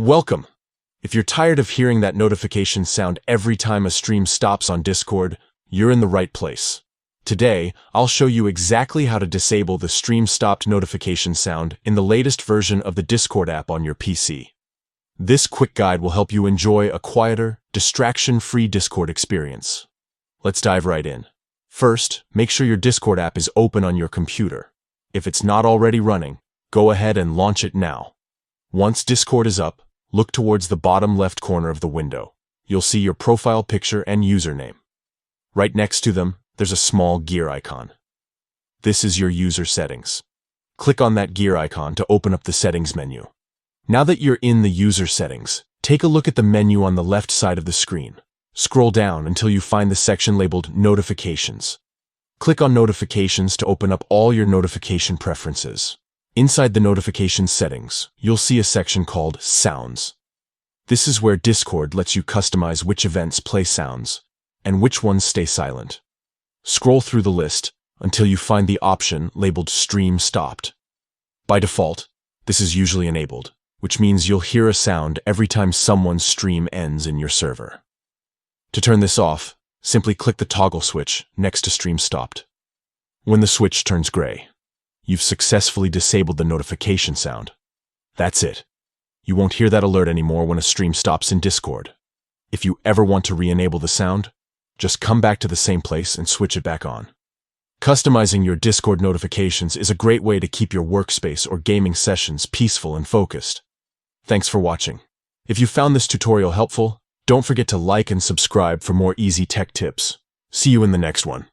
Welcome! If you're tired of hearing that notification sound every time a stream stops on Discord, you're in the right place. Today, I'll show you exactly how to disable the stream stopped notification sound in the latest version of the Discord app on your PC. This quick guide will help you enjoy a quieter, distraction-free Discord experience. Let's dive right in. First, make sure your Discord app is open on your computer. If it's not already running, go ahead and launch it now. Once Discord is up, look towards the bottom left corner of the window. You'll see your profile picture and username. Right next to them, there's a small gear icon. This is your user settings. Click on that gear icon to open up the settings menu. Now that you're in the user settings, take a look at the menu on the left side of the screen. Scroll down until you find the section labeled Notifications. Click on Notifications to open up all your notification preferences. Inside the notification settings, you'll see a section called Sounds. This is where Discord lets you customize which events play sounds and which ones stay silent. Scroll through the list until you find the option labeled Stream Stopped. By default, this is usually enabled, which means you'll hear a sound every time someone's stream ends in your server. To turn this off, simply click the toggle switch next to Stream Stopped. When the switch turns gray, you've successfully disabled the notification sound. That's it. You won't hear that alert anymore when a stream stops in Discord. If you ever want to re-enable the sound, just come back to the same place and switch it back on. Customizing your Discord notifications is a great way to keep your workspace or gaming sessions peaceful and focused. Thanks for watching. If you found this tutorial helpful, don't forget to like and subscribe for more easy tech tips. See you in the next one.